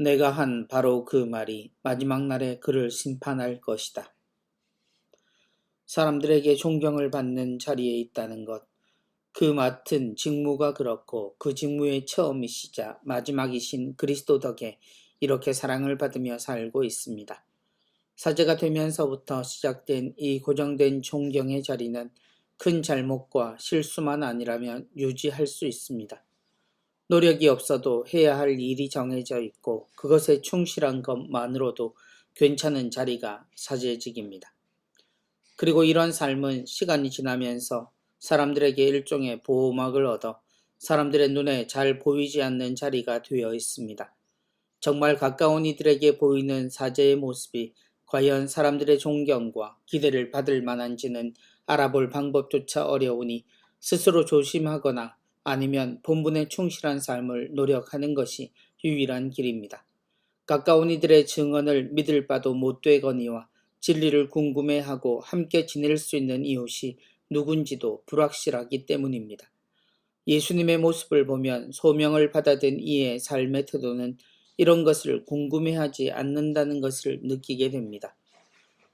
내가 한 바로 그 말이 마지막 날에 그를 심판할 것이다. 사람들에게 존경을 받는 자리에 있다는 것, 그 맡은 직무가 그렇고 그 직무의 처음이시자 마지막이신 그리스도 덕에 이렇게 사랑을 받으며 살고 있습니다. 사제가 되면서부터 시작된 이 고정된 존경의 자리는 큰 잘못과 실수만 아니라면 유지할 수 있습니다. 노력이 없어도 해야 할 일이 정해져 있고 그것에 충실한 것만으로도 괜찮은 자리가 사제직입니다. 그리고 이런 삶은 시간이 지나면서 사람들에게 일종의 보호막을 얻어 사람들의 눈에 잘 보이지 않는 자리가 되어 있습니다. 정말 가까운 이들에게 보이는 사제의 모습이 과연 사람들의 존경과 기대를 받을 만한지는 알아볼 방법조차 어려우니 스스로 조심하거나 아니면 본분에 충실한 삶을 노력하는 것이 유일한 길입니다. 가까운 이들의 증언을 믿을 바도 못 되거니와 진리를 궁금해하고 함께 지낼 수 있는 이웃이 누군지도 불확실하기 때문입니다. 예수님의 모습을 보면 소명을 받아든 이의 삶의 태도는 이런 것을 궁금해하지 않는다는 것을 느끼게 됩니다.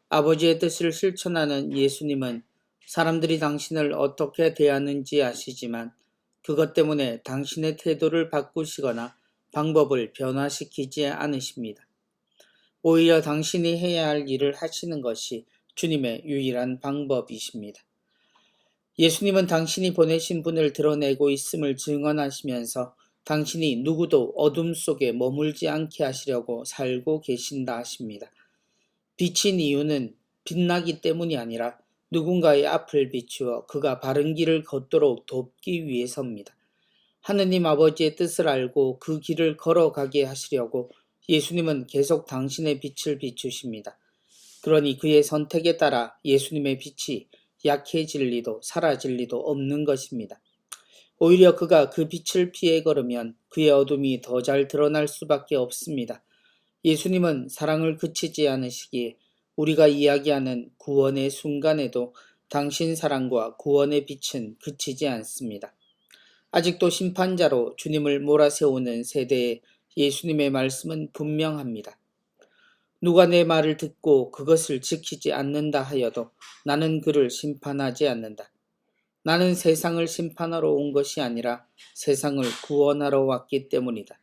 아버지의 뜻을 실천하는 예수님은 사람들이 당신을 어떻게 대하는지 아시지만 그것 때문에 당신의 태도를 바꾸시거나 방법을 변화시키지 않으십니다. 오히려 당신이 해야 할 일을 하시는 것이 주님의 유일한 방법이십니다. 예수님은 당신이 보내신 분을 드러내고 있음을 증언하시면서 당신이 누구도 어둠 속에 머물지 않게 하시려고 살고 계신다 하십니다. 빛인 이유는 빛나기 때문이 아니라 누군가의 앞을 비추어 그가 바른 길을 걷도록 돕기 위해서입니다. 하느님 아버지의 뜻을 알고 그 길을 걸어가게 하시려고 예수님은 계속 당신의 빛을 비추십니다. 그러니 그의 선택에 따라 예수님의 빛이 약해질 리도 사라질 리도 없는 것입니다. 오히려 그가 그 빛을 피해 걸으면 그의 어둠이 더 잘 드러날 수밖에 없습니다. 예수님은 사랑을 그치지 않으시기에 우리가 이야기하는 구원의 순간에도 당신 사랑과 구원의 빛은 그치지 않습니다. 아직도 심판자로 주님을 몰아세우는 세대에 예수님의 말씀은 분명합니다. 누가 내 말을 듣고 그것을 지키지 않는다 하여도 나는 그를 심판하지 않는다. 나는 세상을 심판하러 온 것이 아니라 세상을 구원하러 왔기 때문이다.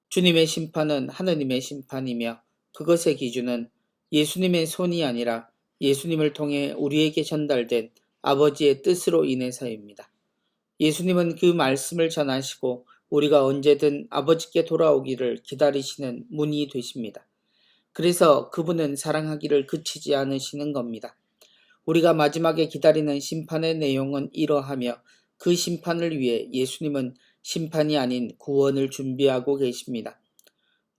주님의 심판은 하느님의 심판이며 그것의 기준은 예수님의 손이 아니라 예수님을 통해 우리에게 전달된 아버지의 뜻으로 인해서입니다. 예수님은 그 말씀을 전하시고 우리가 언제든 아버지께 돌아오기를 기다리시는 문이 되십니다. 그래서 그분은 사랑하기를 그치지 않으시는 겁니다. 우리가 마지막에 기다리는 심판의 내용은 이러하며 그 심판을 위해 예수님은 심판이 아닌 구원을 준비하고 계십니다.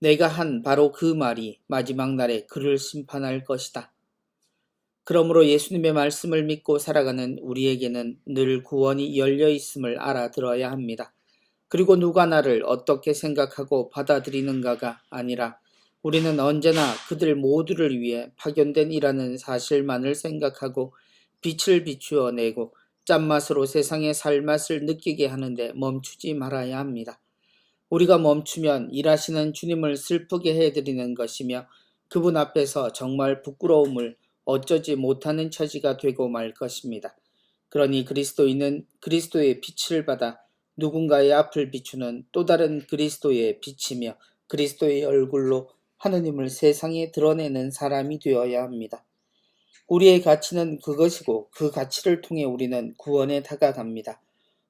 내가 한 바로 그 말이 마지막 날에 그를 심판할 것이다. 그러므로 예수님의 말씀을 믿고 살아가는 우리에게는 늘 구원이 열려 있음을 알아들어야 합니다. 그리고 누가 나를 어떻게 생각하고 받아들이는가가 아니라 우리는 언제나 그들 모두를 위해 파견된 이라는 사실만을 생각하고 빛을 비추어 내고 짠맛으로 세상의 살맛을 느끼게 하는데 멈추지 말아야 합니다. 우리가 멈추면 일하시는 주님을 슬프게 해드리는 것이며 그분 앞에서 정말 부끄러움을 어쩌지 못하는 처지가 되고 말 것입니다. 그러니 그리스도인은 그리스도의 빛을 받아 누군가의 앞을 비추는 또 다른 그리스도의 빛이며 그리스도의 얼굴로 하느님을 세상에 드러내는 사람이 되어야 합니다. 우리의 가치는 그것이고 그 가치를 통해 우리는 구원에 다가갑니다.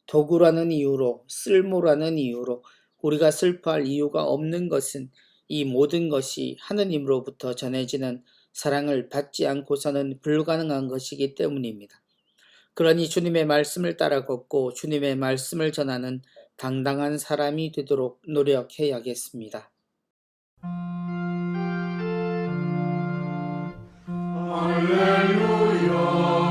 도구라는 이유로, 쓸모라는 이유로 우리가 슬퍼할 이유가 없는 것은 이 모든 것이 하느님으로부터 전해지는 사랑을 받지 않고서는 불가능한 것이기 때문입니다. 그러니 주님의 말씀을 따라 걷고 주님의 말씀을 전하는 당당한 사람이 되도록 노력해야겠습니다. 할렐루야.